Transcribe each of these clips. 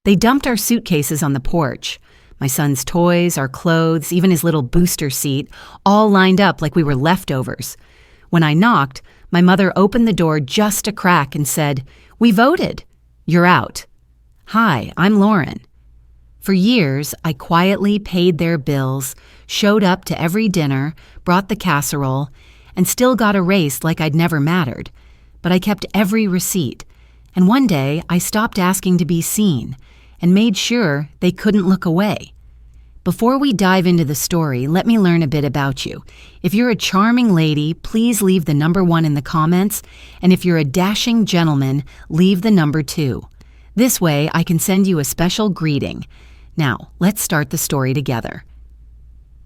They dumped our suitcases on the porch. My son's toys, our clothes, even his little booster seat, all lined up like we were leftovers. When I knocked, my mother opened the door just a crack and said, "We voted. You're out." "Hi, I'm Lauren." For years, I quietly paid their bills, showed up to every dinner, brought the casserole, and still got erased like I'd never mattered. But I kept every receipt, and one day I stopped asking to be seen and made sure they couldn't look away. Before we dive into the story, let me learn a bit about you. If you're a charming lady, please leave the number 1 in the comments, and if you're a dashing gentleman, leave the number 2. This way, I can send you a special greeting. Now, let's start the story together.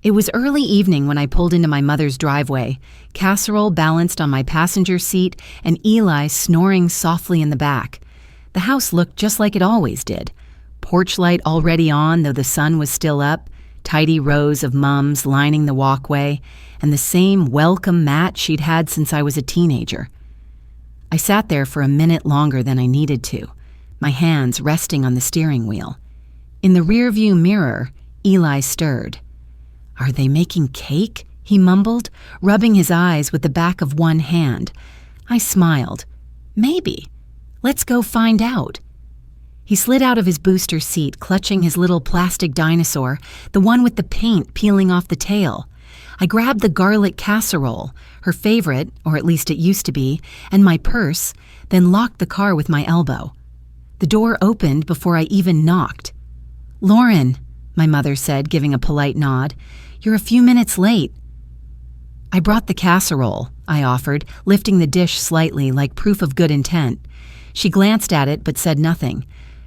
It was early evening when I pulled into my mother's driveway, casserole balanced on my passenger seat and Eli snoring softly in the back. The house looked just like it always did. Porch light already on, though the sun was still up, tidy rows of mums lining the walkway, and the same welcome mat she'd had since I was a teenager. I sat there for a minute longer than I needed to, my hands resting on the steering wheel. In the rearview mirror, Eli stirred. "Are they making cake?" he mumbled, rubbing his eyes with the back of one hand. I smiled. "Maybe. Let's go find out." He slid out of his booster seat, clutching his little plastic dinosaur, the one with the paint peeling off the tail. I grabbed the garlic casserole, her favorite, or at least it used to be, and my purse, then locked the car with my elbow. The door opened before I even knocked. "Lauren," my mother said, giving a polite nod, "you're a few minutes late." "I brought the casserole," I offered, lifting the dish slightly like proof of good intent. She glanced at it but said nothing.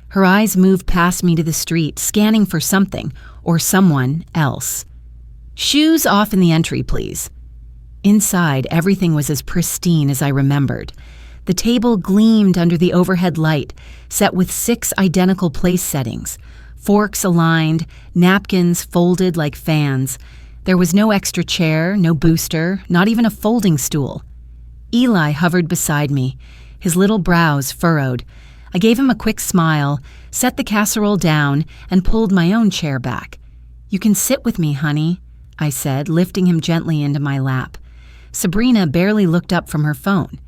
Her eyes moved past me to the street, scanning for something or someone else. "Shoes off in the entry, please." Inside, everything was as pristine as I remembered. The table gleamed under the overhead light, set with 6 identical place settings. Forks aligned, napkins folded like fans. There was no extra chair, no booster, not even a folding stool. Eli hovered beside me, his little brows furrowed. I gave him a quick smile, set the casserole down, and pulled my own chair back. "You can sit with me, honey," I said, lifting him gently into my lap. Sabrina barely looked up from her phone.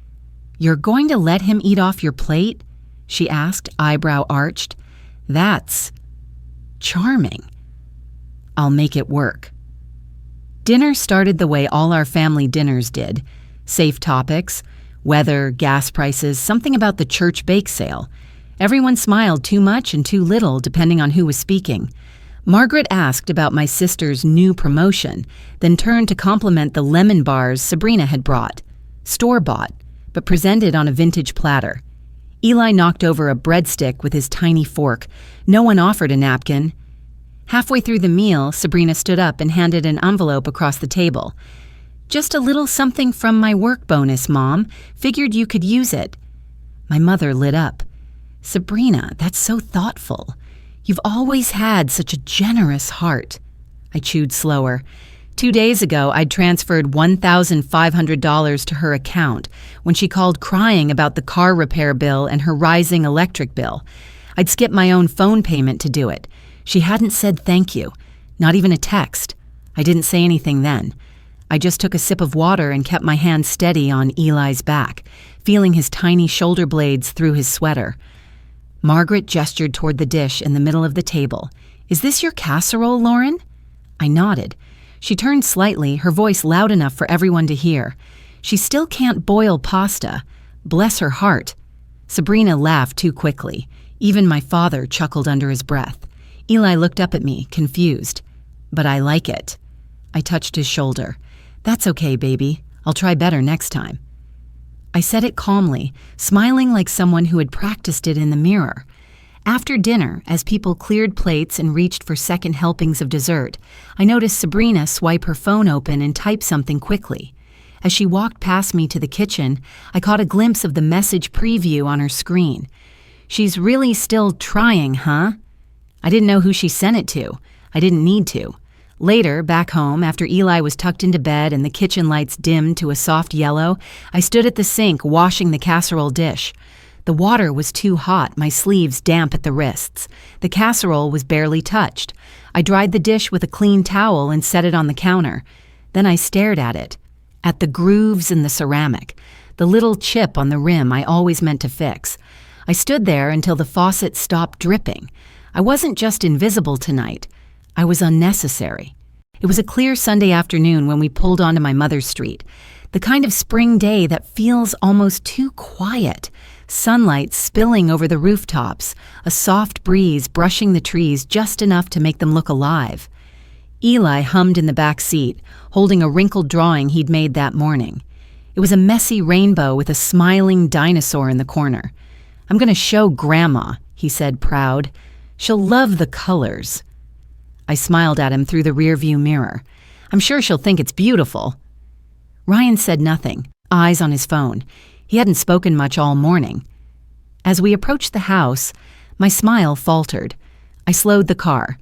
"You're going to let him eat off your plate?" she asked, eyebrow arched. "That's charming." "I'll make it work." Dinner started the way all our family dinners did. Safe topics, weather, gas prices, something about the church bake sale. Everyone smiled too much and too little, depending on who was speaking. Margaret asked about my sister's new promotion, then turned to compliment the lemon bars Sabrina had brought. Store-bought, but presented on a vintage platter. Eli knocked over a breadstick with his tiny fork. No one offered a napkin. Halfway through the meal, Sabrina stood up and handed an envelope across the table. "Just a little something from my work bonus, Mom. Figured you could use it." My mother lit up. "Sabrina, that's so thoughtful. You've always had such a generous heart." I chewed slower. 2 days ago, I'd transferred $1,500 to her account when she called crying about the car repair bill and her rising electric bill. I'd skipped my own phone payment to do it. She hadn't said thank you, not even a text. I didn't say anything then. I just took a sip of water and kept my hand steady on Eli's back, feeling his tiny shoulder blades through his sweater. Margaret gestured toward the dish in the middle of the table. "Is this your casserole, Lauren?" I nodded. She turned slightly, her voice loud enough for everyone to hear. "She still can't boil pasta. Bless her heart." Sabrina laughed too quickly. Even my father chuckled under his breath. Eli looked up at me, confused. "But I like it." I touched his shoulder. "That's okay, baby. I'll try better next time." I said it calmly, smiling like someone who had practiced it in the mirror. After dinner, as people cleared plates and reached for second helpings of dessert, I noticed Sabrina swipe her phone open and type something quickly. As she walked past me to the kitchen, I caught a glimpse of the message preview on her screen. "She's really still trying, huh?" I didn't know who she sent it to. I didn't need to. Later, back home, after Eli was tucked into bed and the kitchen lights dimmed to a soft yellow, I stood at the sink washing the casserole dish. The water was too hot, my sleeves damp at the wrists. The casserole was barely touched. I dried the dish with a clean towel and set it on the counter. Then I stared at it, at the grooves in the ceramic, the little chip on the rim I always meant to fix. I stood there until the faucet stopped dripping. I wasn't just invisible tonight. I was unnecessary. It was a clear Sunday afternoon when we pulled onto my mother's street. The kind of spring day that feels almost too quiet. Sunlight spilling over the rooftops, a soft breeze brushing the trees just enough to make them look alive. Eli hummed in the back seat, holding a wrinkled drawing he'd made that morning. It was a messy rainbow with a smiling dinosaur in the corner. "I'm going to show Grandma," he said, proud. "She'll love the colors." I smiled at him through the rearview mirror. "I'm sure she'll think it's beautiful." Ryan said nothing, eyes on his phone. He hadn't spoken much all morning. As we approached the house, my smile faltered. I slowed the car.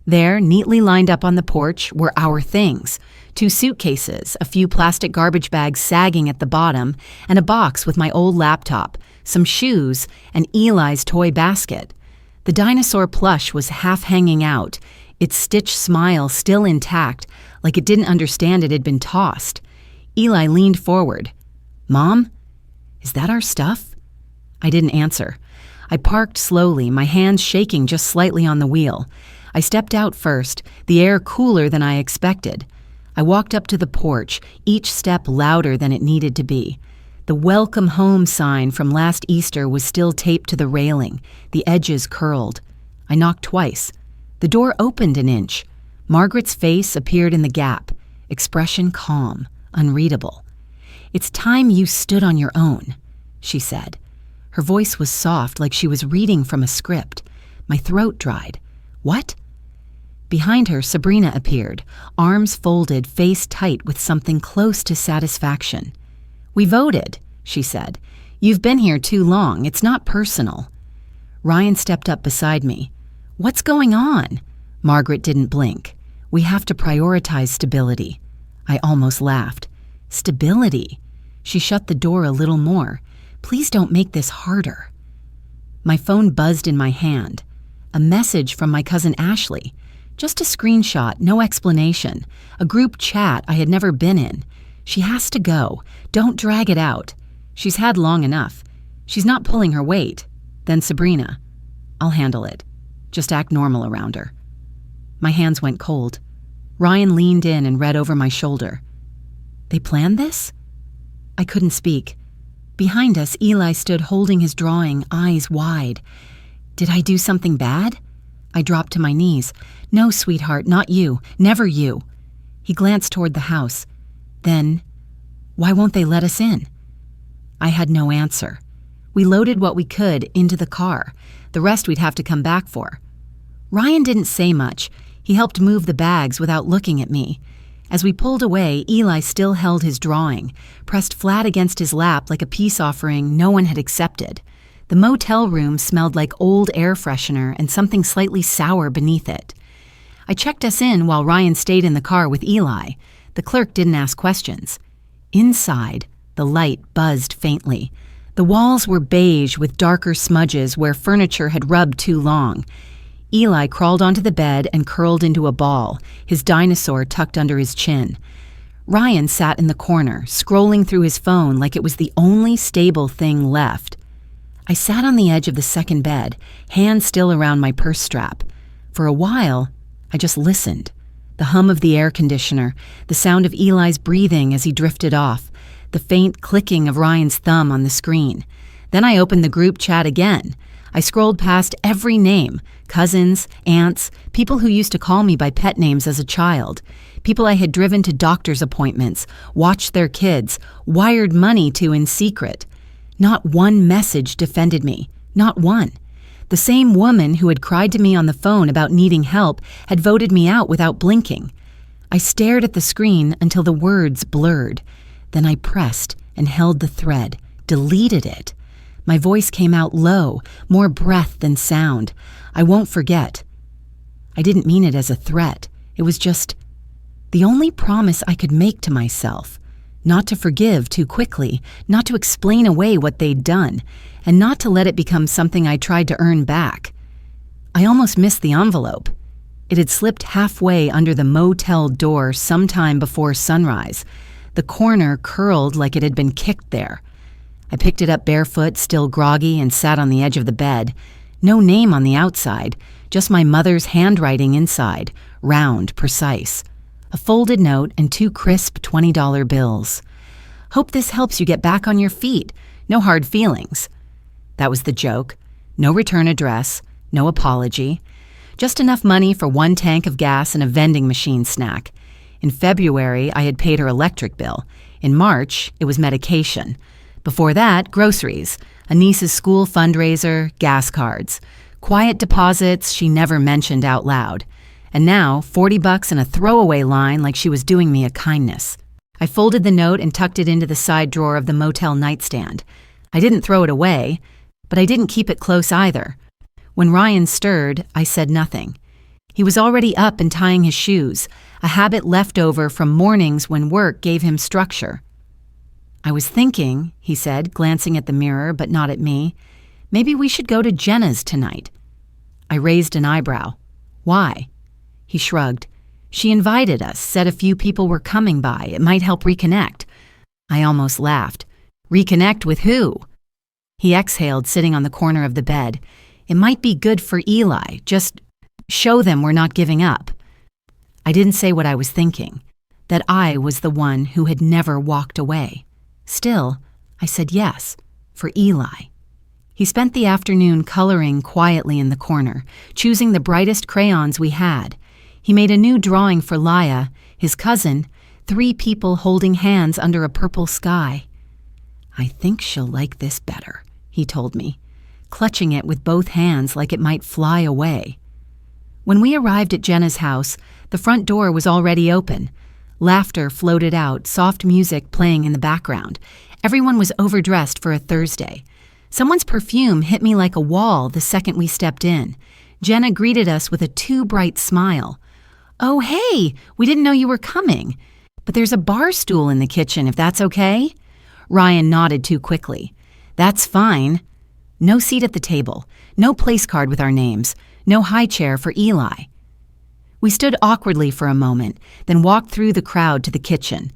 There, neatly lined up on the porch, were our things. 2 suitcases, a few plastic garbage bags sagging at the bottom, and a box with my old laptop, some shoes, and Eli's toy basket. The dinosaur plush was half hanging out, its stitched smile still intact, like it didn't understand it had been tossed. Eli leaned forward. "Mom, is that our stuff?" I didn't answer. I parked slowly, my hands shaking just slightly on the wheel. I stepped out first, the air cooler than I expected. I walked up to the porch, each step louder than it needed to be. The welcome home sign from last Easter was still taped to the railing, the edges curled. I knocked twice. The door opened an inch. Margaret's face appeared in the gap, expression calm, unreadable. "It's time you stood on your own," she said. Her voice was soft, like she was reading from a script. My throat dried. "What?" Behind her, Sabrina appeared, arms folded, face tight with something close to satisfaction. "We voted," she said. "You've been here too long. It's not personal." Ryan stepped up beside me. "What's going on?" Margaret didn't blink. "We have to prioritize stability." I almost laughed. "Stability?" She shut the door a little more. "Please don't make this harder." My phone buzzed in my hand. A message from my cousin Ashley. Just a screenshot, no explanation. A group chat I had never been in. "She has to go. Don't drag it out. She's had long enough. She's not pulling her weight." Then Sabrina. "I'll handle it. Just act normal around her." My hands went cold. Ryan leaned in and read over my shoulder. "They planned this?" I couldn't speak. Behind us, Eli stood holding his drawing, eyes wide. "Did I do something bad?" I dropped to my knees. "No, sweetheart, not you. Never you." He glanced toward the house. Then, "Why won't they let us in?" I had no answer. We loaded what we could into the car. The rest we'd have to come back for. Ryan didn't say much. He helped move the bags without looking at me. As we pulled away, Eli still held his drawing, pressed flat against his lap like a peace offering no one had accepted. The motel room smelled like old air freshener and something slightly sour beneath it. I checked us in while Ryan stayed in the car with Eli. The clerk didn't ask questions. Inside, the light buzzed faintly. The walls were beige with darker smudges where furniture had rubbed too long. Eli crawled onto the bed and curled into a ball, his dinosaur tucked under his chin. Ryan sat in the corner, scrolling through his phone like it was the only stable thing left. I sat on the edge of the second bed, hand still around my purse strap. For a while, I just listened. The hum of the air conditioner, the sound of Eli's breathing as he drifted off, the faint clicking of Ryan's thumb on the screen. Then I opened the group chat again. I scrolled past every name, cousins, aunts, people who used to call me by pet names as a child, people I had driven to doctor's appointments, watched their kids, wired money to in secret. Not one message defended me, not one. The same woman who had cried to me on the phone about needing help had voted me out without blinking. I stared at the screen until the words blurred. Then I pressed and held the thread, deleted it. My voice came out low, more breath than sound. "I won't forget." I didn't mean it as a threat. It was just the only promise I could make to myself. Not to forgive too quickly, not to explain away what they'd done, and not to let it become something I tried to earn back. I almost missed the envelope. It had slipped halfway under the motel door sometime before sunrise. The corner curled like it had been kicked there. I picked it up barefoot, still groggy, and sat on the edge of the bed. No name on the outside, just my mother's handwriting inside, round, precise. A folded note and 2 crisp $20 bills. Hope this helps you get back on your feet. No hard feelings. That was the joke. No return address, no apology. Just enough money for 1 tank of gas and a vending machine snack. In February, I had paid her electric bill. In March, it was medication. Before that, groceries, a niece's school fundraiser, gas cards. Quiet deposits she never mentioned out loud. And now, $40 and a throwaway line like she was doing me a kindness. I folded the note and tucked it into the side drawer of the motel nightstand. I didn't throw it away, but I didn't keep it close either. When Ryan stirred, I said nothing. He was already up and tying his shoes, a habit left over from mornings when work gave him structure. I was thinking, he said, glancing at the mirror but not at me, maybe we should go to Jenna's tonight. I raised an eyebrow. Why? He shrugged. She invited us, said a few people were coming by. It might help reconnect. I almost laughed. Reconnect with who? He exhaled, sitting on the corner of the bed. It might be good for Eli. Just show them we're not giving up. I didn't say what I was thinking, that I was the one who had never walked away. Still, I said yes, for Eli. He spent the afternoon coloring quietly in the corner, choosing the brightest crayons we had. He made a new drawing for Laya, his cousin, 3 people holding hands under a purple sky. I think she'll like this better, he told me, clutching it with both hands like it might fly away. When we arrived at Jenna's house, the front door was already open. Laughter floated out, soft music playing in the background. Everyone was overdressed for a Thursday. Someone's perfume hit me like a wall the second we stepped in. Jenna greeted us with a too bright smile. Oh, hey, we didn't know you were coming. But there's a bar stool in the kitchen, if that's okay? Ryan nodded too quickly. That's fine. No seat at the table, no place card with our names, no high chair for Eli. We stood awkwardly for a moment, then walked through the crowd to the kitchen.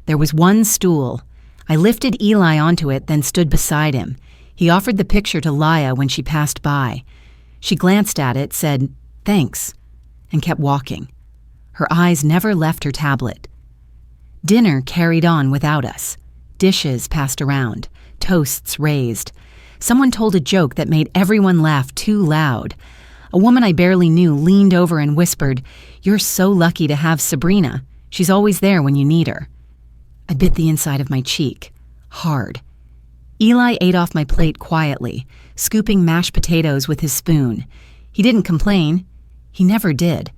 There was 1 stool. I lifted Eli onto it, then stood beside him. He offered the picture to Laya when she passed by. She glanced at it, said, "Thanks," and kept walking. Her eyes never left her tablet. Dinner carried on without us. Dishes passed around, toasts raised. Someone told a joke that made everyone laugh too loud. A woman I barely knew leaned over and whispered, "You're so lucky to have Sabrina. She's always there when you need her." I bit the inside of my cheek, hard. Eli ate off my plate quietly, scooping mashed potatoes with his spoon. He didn't complain. He never did.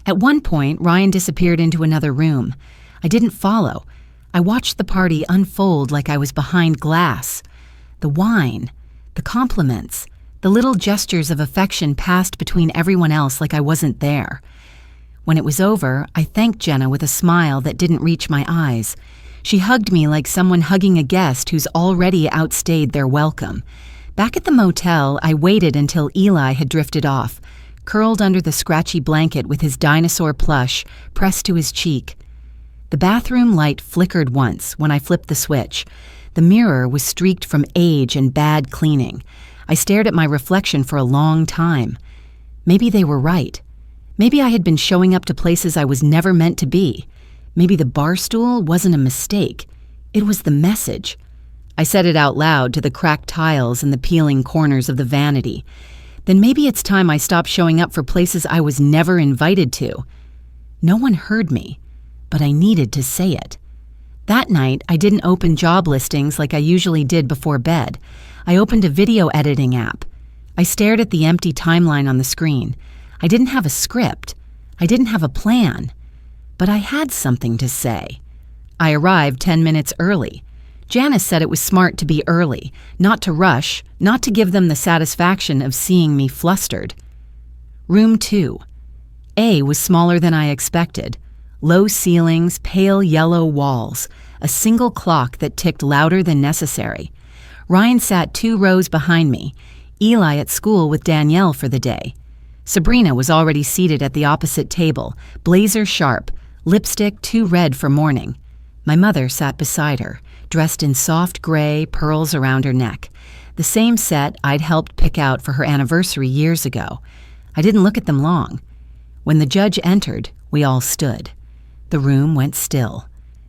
At one point, Ryan disappeared into another room. I didn't follow. I watched the party unfold like I was behind glass. The wine, the compliments, the little gestures of affection passed between everyone else like I wasn't there. When it was over, I thanked Jenna with a smile that didn't reach my eyes. She hugged me like someone hugging a guest who's already outstayed their welcome. Back at the motel, I waited until Eli had drifted off, curled under the scratchy blanket with his dinosaur plush pressed to his cheek. The bathroom light flickered once when I flipped the switch. The mirror was streaked from age and bad cleaning. I stared at my reflection for a long time. Maybe they were right. Maybe I had been showing up to places I was never meant to be. Maybe the bar stool wasn't a mistake. It was the message. I said it out loud to the cracked tiles and the peeling corners of the vanity. Then maybe it's time I stopped showing up for places I was never invited to. No one heard me, but I needed to say it. That night, I didn't open job listings like I usually did before bed. I opened a video editing app. I stared at the empty timeline on the screen. I didn't have a script. I didn't have a plan. But I had something to say. I arrived 10 minutes early. Janice said it was smart to be early, not to rush, not to give them the satisfaction of seeing me flustered. Room 2. A was smaller than I expected. Low ceilings, pale yellow walls, a single clock that ticked louder than necessary. Ryan sat 2 rows behind me, Eli at school with Danielle for the day. Sabrina was already seated at the opposite table, blazer sharp, lipstick too red for morning. My mother sat beside her, dressed in soft gray, pearls around her neck, the same set I'd helped pick out for her anniversary years ago. I didn't look at them long. When the judge entered, we all stood. The room went still.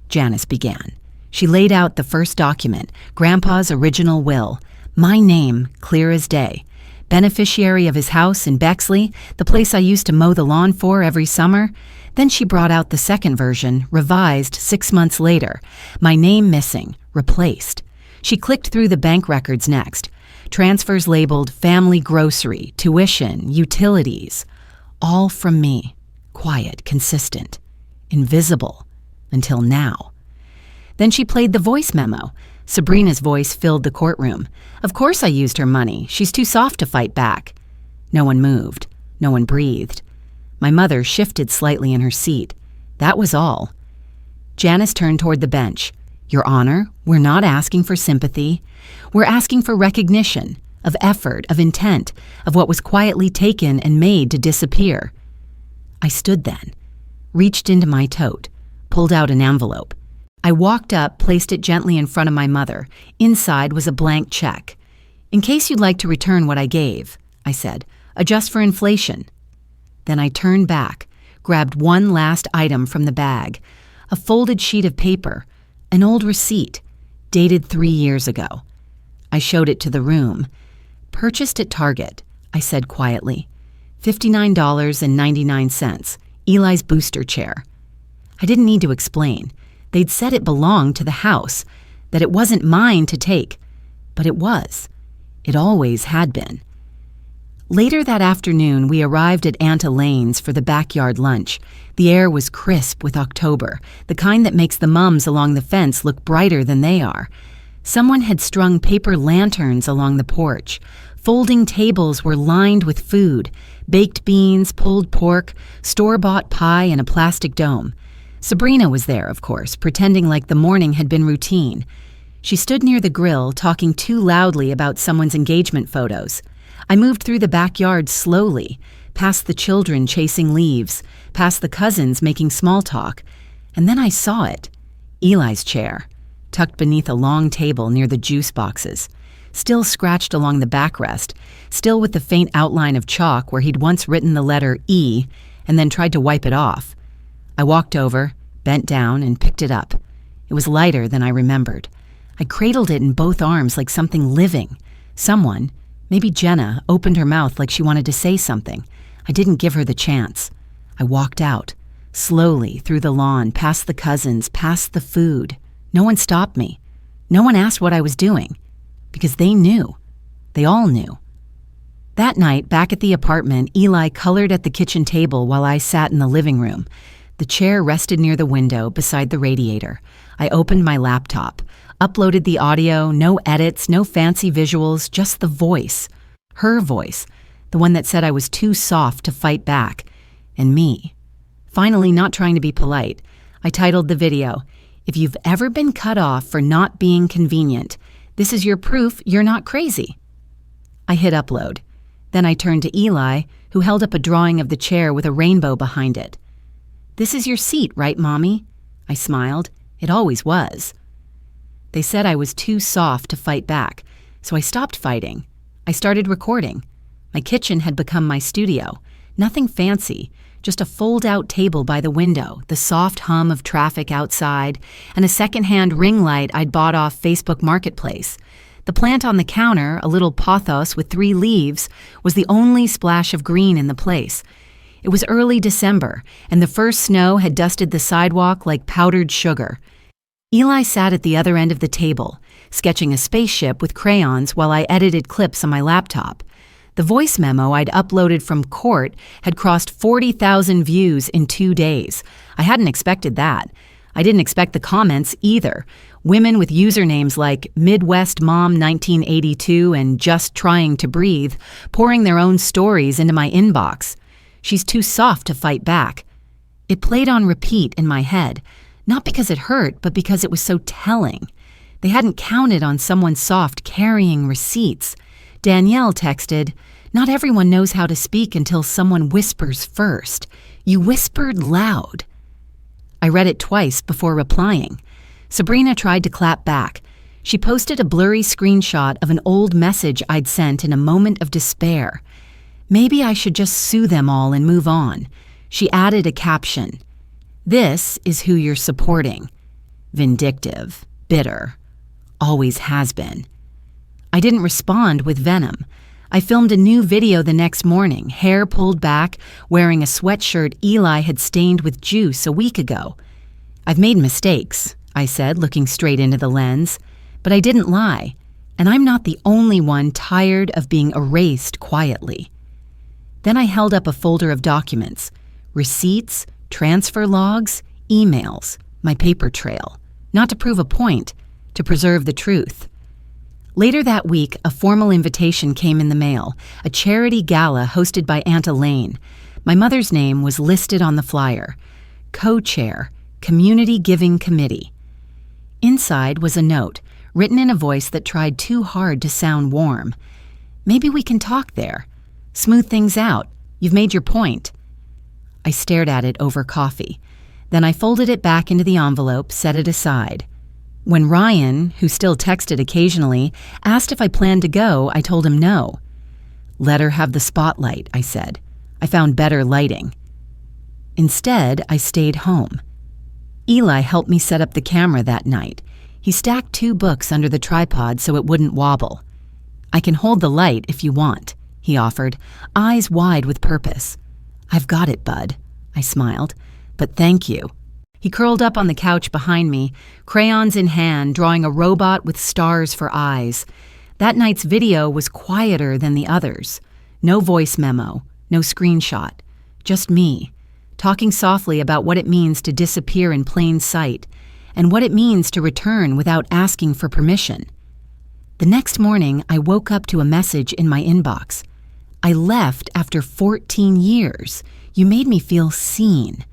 Janice began. She laid out the first document, Grandpa's original will, my name, clear as day. Beneficiary of his house in Bexley, the place I used to mow the lawn for every summer. Then she brought out the second version, revised 6 months later. My name missing, replaced. She clicked through the bank records next. Transfers labeled family grocery, tuition, utilities. All from me. Quiet, consistent. Invisible. Until now. Then she played the voice memo. Sabrina's voice filled the courtroom. Of course I used her money. She's too soft to fight back. No one moved. No one breathed. My mother shifted slightly in her seat. That was all. Janice turned toward the bench. Your Honor, we're not asking for sympathy. We're asking for recognition, of effort, of intent, of what was quietly taken and made to disappear. I stood then, reached into my tote, pulled out an envelope. I walked up, placed it gently in front of my mother. Inside was a blank check. In case you'd like to return what I gave, I said, adjust for inflation. Then I turned back, grabbed one last item from the bag, a folded sheet of paper, an old receipt, dated 3 years ago. I showed it to the room. Purchased at Target, I said quietly. $59.99, Eli's booster chair. I didn't need to explain. They'd said it belonged to the house, that it wasn't mine to take. But it was. It always had been. Later that afternoon, we arrived at Aunt Elaine's for the backyard lunch. The air was crisp with October, the kind that makes the mums along the fence look brighter than they are. Someone had strung paper lanterns along the porch. Folding tables were lined with food, baked beans, pulled pork, store-bought pie in a plastic dome. Sabrina was there, of course, pretending like the morning had been routine. She stood near the grill, talking too loudly about someone's engagement photos. I moved through the backyard slowly, past the children chasing leaves, past the cousins making small talk, and then I saw it. Eli's chair, tucked beneath a long table near the juice boxes, still scratched along the backrest, still with the faint outline of chalk where he'd once written the letter E and then tried to wipe it off. I walked over, bent down, and picked it up. It was lighter than I remembered. I cradled it in both arms like something living. Someone, maybe Jenna, opened her mouth like she wanted to say something. I didn't give her the chance. I walked out, slowly through the lawn, past the cousins, past the food. No one stopped me. No one asked what I was doing. Because they knew. They all knew. That night, back at the apartment, Eli colored at the kitchen table while I sat in the living room. The chair rested near the window beside the radiator. I opened my laptop, uploaded the audio, no edits, no fancy visuals, just the voice. Her voice, the one that said I was too soft to fight back. And me. Finally, not trying to be polite, I titled the video, If You've Ever Been Cut Off for Not Being Convenient, This Is Your Proof You're Not Crazy. I hit upload. Then I turned to Eli, who held up a drawing of the chair with a rainbow behind it. This is your seat, right, Mommy? I smiled. It always was. They said I was too soft to fight back, so I stopped fighting. I started recording. My kitchen had become my studio. Nothing fancy, just a fold-out table by the window, the soft hum of traffic outside, and a second-hand ring light I'd bought off Facebook Marketplace. The plant on the counter, a little pothos with 3 leaves, was the only splash of green in the place. It was early December, and the first snow had dusted the sidewalk like powdered sugar. Eli sat at the other end of the table, sketching a spaceship with crayons while I edited clips on my laptop. The voice memo I'd uploaded from court had crossed 40,000 views in 2 days. I hadn't expected that. I didn't expect the comments either. Women with usernames like Midwest Mom 1982 and Just Trying to Breathe pouring their own stories into my inbox. She's too soft to fight back. It played on repeat in my head, Not because it hurt, but because it was so telling. They hadn't counted on someone soft carrying receipts. Danielle texted, "Not everyone knows how to speak until someone whispers first. You whispered loud." I read it twice before replying. Sabrina tried to clap back. She posted a blurry screenshot of an old message I'd sent in a moment of despair. Maybe I should just sue them all and move on. She added a caption. "This is who you're supporting. Vindictive, bitter, always has been." I didn't respond with venom. I filmed a new video the next morning, hair pulled back, wearing a sweatshirt Eli had stained with juice a week ago. "I've made mistakes," I said, looking straight into the lens, "but I didn't lie, and I'm not the only one tired of being erased quietly." Then I held up a folder of documents, receipts, transfer logs, emails, my paper trail, not to prove a point, to preserve the truth. Later that week, a formal invitation came in the mail, a charity gala hosted by Aunt Elaine. My mother's name was listed on the flyer. Co-chair, Community Giving Committee. Inside was a note, written in a voice that tried too hard to sound warm. "Maybe we can talk there. Smooth things out. You've made your point." I stared at it over coffee. Then I folded it back into the envelope, set it aside. When Ryan, who still texted occasionally, asked if I planned to go, I told him no. "Let her have the spotlight," I said. "I found better lighting." Instead, I stayed home. Eli helped me set up the camera that night. He stacked 2 books under the tripod so it wouldn't wobble. "I can hold the light if you want," he offered, eyes wide with purpose. "I've got it, bud," I smiled, "but thank you." He curled up on the couch behind me, crayons in hand, drawing a robot with stars for eyes. That night's video was quieter than the others. No voice memo, no screenshot, just me, talking softly about what it means to disappear in plain sight, and what it means to return without asking for permission. The next morning, I woke up to a message in my inbox. "I left after 14 years. You made me feel seen."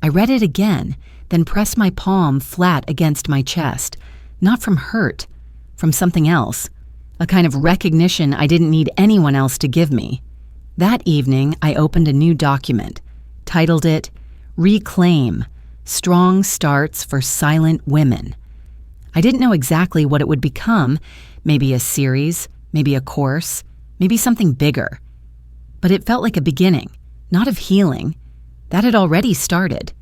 I read it again, then pressed my palm flat against my chest, not from hurt, from something else, a kind of recognition I didn't need anyone else to give me. That evening, I opened a new document, titled it, "Reclaim, Strong Starts for Silent Women." I didn't know exactly what it would become, maybe a series, maybe a course, maybe something bigger. But it felt like a beginning, not of healing. That had already started.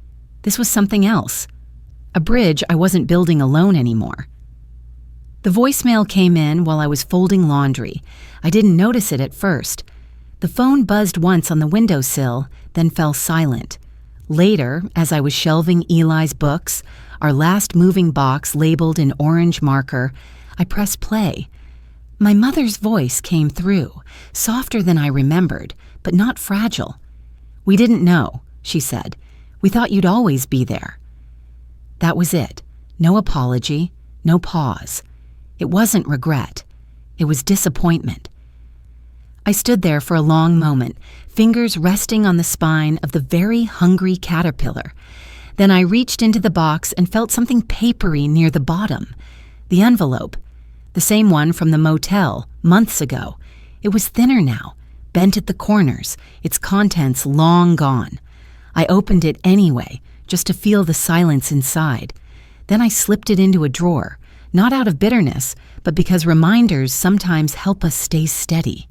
This was something else. A bridge I wasn't building alone anymore. The voicemail came in while I was folding laundry. I didn't notice it at first. The phone buzzed once on the windowsill, then fell silent. Later, as I was shelving Eli's books, our last moving box labeled in orange marker, I pressed play. My mother's voice came through, softer than I remembered, but not fragile. "We didn't know," she said. "We thought you'd always be there." That was it. No apology, no pause. It wasn't regret. It was disappointment. I stood there for a long moment, fingers resting on the spine of the very hungry caterpillar. Then I reached into the box and felt something papery near the bottom. The envelope. The same one from the motel, months ago. It was thinner now, bent at the corners, its contents long gone. I opened it anyway, just to feel the silence inside. Then I slipped it into a drawer, not out of bitterness, but because reminders sometimes help us stay steady.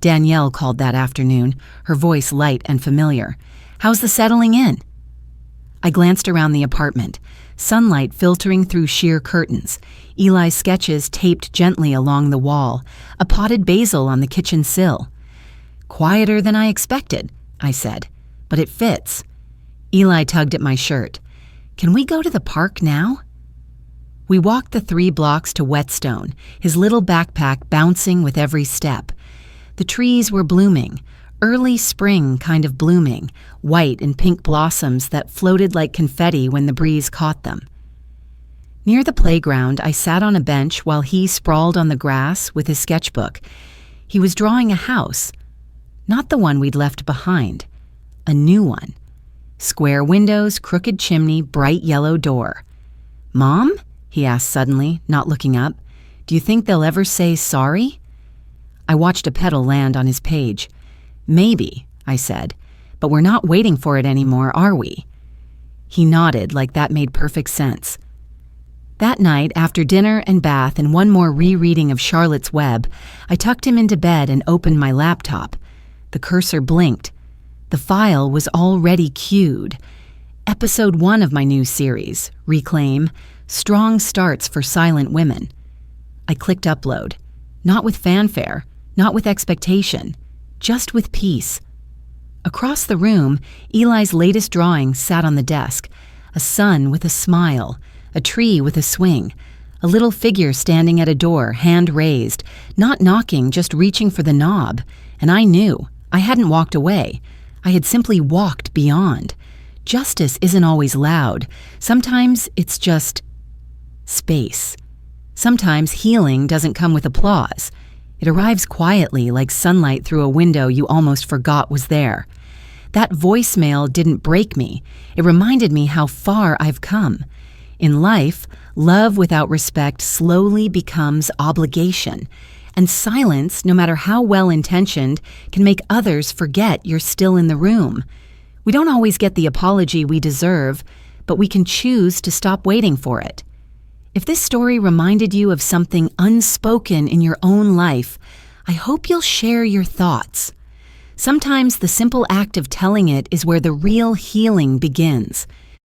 Danielle called that afternoon, her voice light and familiar. "How's the settling in?" I glanced around the apartment, sunlight filtering through sheer curtains, Eli's sketches taped gently along the wall, a potted basil on the kitchen sill. "Quieter than I expected," I said, "but it fits." Eli tugged at my shirt. "Can we go to the park now?" We walked the 3 blocks to Whetstone, his little backpack bouncing with every step. The trees were blooming, early spring kind of blooming, white and pink blossoms that floated like confetti when the breeze caught them. Near the playground, I sat on a bench while he sprawled on the grass with his sketchbook. He was drawing a house, not the one we'd left behind, a new one. Square windows, crooked chimney, bright yellow door. "Mom?" he asked suddenly, not looking up. "Do you think they'll ever say sorry?" I watched a petal land on his page. "Maybe," I said, "but we're not waiting for it anymore, are we?" He nodded like that made perfect sense. That night, after dinner and bath and one more rereading of Charlotte's Web, I tucked him into bed and opened my laptop. The cursor blinked. The file was already queued. Episode 1 of my new series, Reclaim, Strong Starts for Silent Women. I clicked upload. Not with fanfare, not with expectation, just with peace. Across the room, Eli's latest drawing sat on the desk. A sun with a smile, a tree with a swing, a little figure standing at a door, hand raised, not knocking, just reaching for the knob. And I knew. I hadn't walked away. I had simply walked beyond. Justice isn't always loud. Sometimes it's just space. Sometimes healing doesn't come with applause. It arrives quietly, like sunlight through a window you almost forgot was there. That voicemail didn't break me. It reminded me how far I've come. In life, love without respect slowly becomes obligation. And silence, no matter how well-intentioned, can make others forget you're still in the room. We don't always get the apology we deserve, but we can choose to stop waiting for it. If this story reminded you of something unspoken in your own life, I hope you'll share your thoughts. Sometimes the simple act of telling it is where the real healing begins.